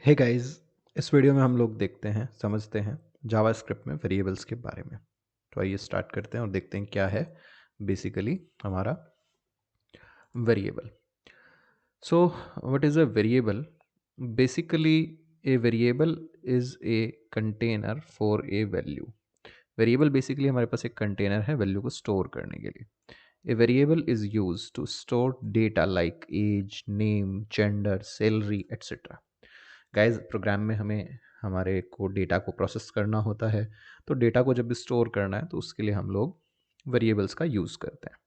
Hey guys, इस video में हम लोग देखते हैं, समझते हैं जावास्क्रिप्ट में वेरिएबल्स के बारे में। तो आइए स्टार्ट करते हैं और देखते हैं क्या है बेसिकली हमारा variable. So what is a variable? Basically a variable is a container for a value. Variable basically हमारे पास एक कंटेनर है वैल्यू को स्टोर करने के लिए। A variable is used to store data like age, name, gender, salary, etc. Guys program में हमें हमारे को डेटा को प्रोसेस करना होता है, तो डेटा को जब स्टोर करना है तो उसके लिए हम लोग वेरिएबल्स का यूज़ करते हैं।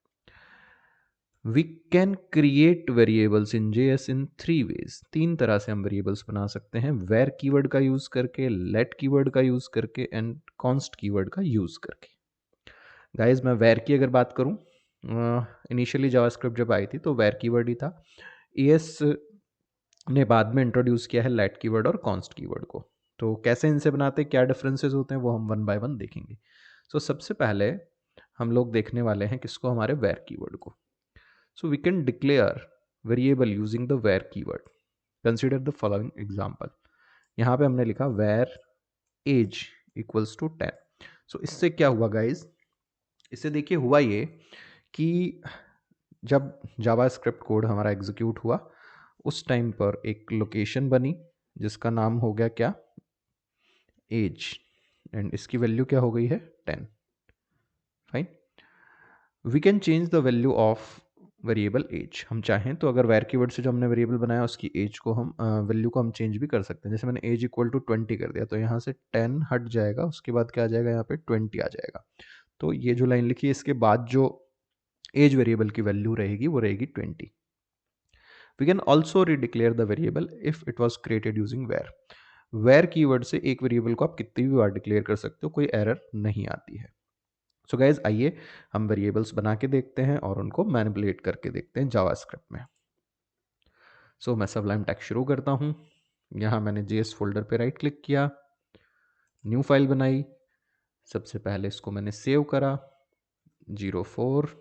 We can create variables in JS in 3 ways. 3 तरह से हम वेरिएबल्स बना सकते हैं, वेर कीवर्ड का यूज़ करके, लेट कीवर्ड का यूज़ करके एंड कॉन्स्ट कीवर्ड का यूज़ करके। गाइज मैं वेर की अगर बात करूँ, इनिशियली जावास्क्रिप्ट जब आई थी तो वेर कीवर्ड ही था। एएस ने बाद में इंट्रोड्यूस किया है लेट कीवर्ड और कॉन्स्ट कीवर्ड को। तो कैसे इनसे बनाते हैं, क्या डिफरेंसेस होते हैं, वो हम वन बाय वन देखेंगे। सो सबसे पहले हम लोग देखने वाले हैं किसको, हमारे वेर कीवर्ड को। So we can declare variable using the var keyword. Consider the following example. यहाँ पे हमने लिखा वेर एज इक्वल्स टू 10। सो इससे क्या हुआ गाइज, इससे देखिए हुआ ये कि जब जावास्क्रिप्ट कोड हमारा एग्जीक्यूट हुआ उस टाइम पर एक लोकेशन बनी जिसका नाम हो गया क्या, एज, एंड इसकी वैल्यू क्या हो गई है 10। Fine. We can change the value of variable age. हम चाहें तो अगर वेर कीवर्ड से जो हमने वेरिएबल बनाया उसकी एज को हम वैल्यू को हम चेंज भी कर सकते हैं। जैसे मैंने एज इक्वल टू 20 कर दिया तो यहाँ से 10 हट जाएगा, उसके बाद क्या आ जाएगा, यहाँ पे 20 आ जाएगा। तो ये जो लाइन लिखी है इसके बाद जो एज वेरिएबल की वैल्यू रहेगी वो रहेगी 20। We can also redeclare the variable if it was created using where. where keyword से एक वेरिएबल को आप कितनी भी बार डिक्लेयर कर सकते हो, कोई एरर नहीं आती है। सो गाइज आइए हम वेरिएबल्स बना के देखते हैं और उनको मैनिपुलेट करके देखते हैं जावास्क्रिप्ट में। सो मैं सबलाइम टेक्स्ट शुरू करता हूँ। यहाँ मैंने जेएस फोल्डर पे राइट क्लिक किया, न्यू फाइल बनाई। सबसे पहले इसको मैंने सेव करा 04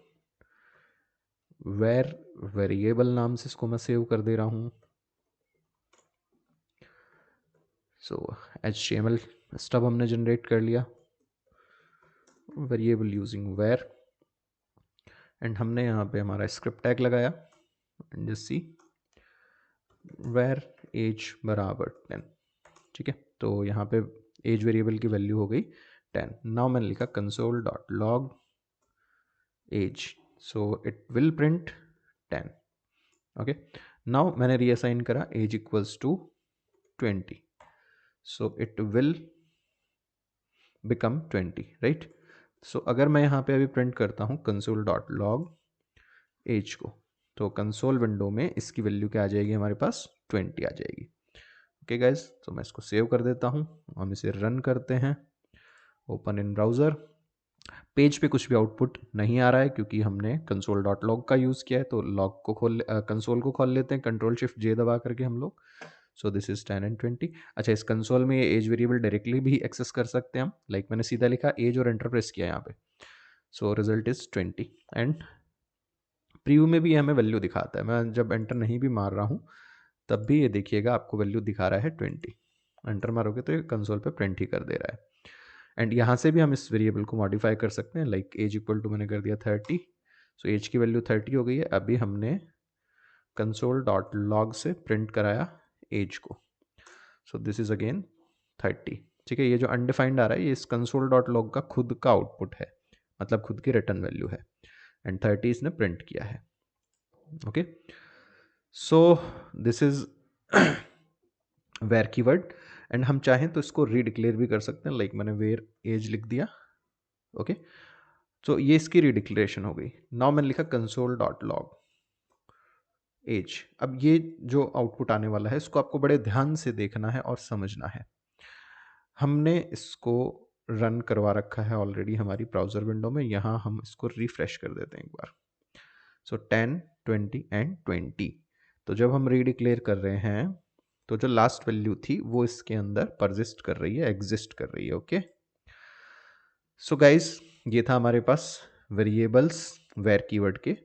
वेर वेरिएबल नाम से इसको मैं सेव कर दे रहा हूँ। सो HTML स्टब हमने जनरेट कर लिया, वेरिएबल यूजिंग वेर, एंड हमने यहाँ पे हमारा स्क्रिप्ट टैग लगाया and just see var age बराबर 10। ठीक है, तो यहाँ पे एज वेरिएबल की वैल्यू हो गई 10। नाउ मैंने लिखा console dot log age, so it will print 10। Okay, now मैंने रीअसाइन करा age equals to 20, so it will become 20, right. So अगर मैं यहाँ पे अभी प्रिंट करता हूँ कंसोल डॉट लॉग एज को, तो कंसोल विंडो में इसकी वैल्यू क्या आ जाएगी, हमारे पास 20 आ जाएगी। ओके गाइज, तो मैं इसको सेव कर देता हूँ, हम इसे रन करते हैं, ओपन इन ब्राउज़र। पेज पे कुछ भी आउटपुट नहीं आ रहा है क्योंकि हमने कंसोल डॉट लॉग का यूज़ किया है। तो लॉग को कंसोल को खोल लेते हैं, कंट्रोल शिफ्ट जे दबा करके हम लोग। सो दिस इज 10 एंड 20। अच्छा, इस कंसोल में ये एज वेरिएबल डायरेक्टली भी एक्सेस कर सकते हैं हम। लाइक मैंने सीधा लिखा एज और एंटर प्रेस किया यहाँ पे, so result is 20 and preview में भी हमें वैल्यू दिखाता है। मैं जब एंटर नहीं भी मार रहा हूँ तब भी ये देखिएगा आपको वैल्यू दिखा रहा है 20। एंटर मारोगे तो ये कंसोल पे प्रिंट ही कर दे रहा है। एंड यहाँ से भी हम इस वेरिएबल को मॉडिफाई कर सकते हैं। लाइक एज इक्वल टू मैंने कर दिया 30, सो एज की वैल्यू 30 हो गई है। अभी हमने कंसोल डॉट लॉग से प्रिंट कराया एज को, सो दिस इज अगेन 30। ठीक है, ये जो अनडिफाइंड आ रहा है ये इस कंसोल डॉट लॉग का खुद का आउटपुट है, मतलब खुद की रिटर्न वैल्यू है, एंड 30 इसने प्रिंट किया है। Okay, so this is var keyword, and हम चाहें तो इसको रीडिक्लेयर भी कर सकते हैं। लाइक मैंने वेर एज लिख दिया। ओके, तो ये इसकी रीडिक्लेरेशन हो गई। नाउ मैंने लिखा कंसोल डॉट लॉग एज। अब ये जो आउटपुट आने वाला है इसको आपको बड़े ध्यान से देखना है और समझना है। हमने इसको रन करवा रखा है ऑलरेडी हमारी ब्राउज़र विंडो में। यहाँ हम इसको रिफ्रेश कर देते हैं एक बार। सो 10, 20 एंड 20। तो जब हम रीडिक्लेयर कर रहे हैं तो जो लास्ट वैल्यू थी वो इसके अंदर परसिस्ट कर रही है, एग्जिस्ट कर रही है। ओके, सो गाइज ये था हमारे पास वेरिएबल्स वेर कीवर्ड के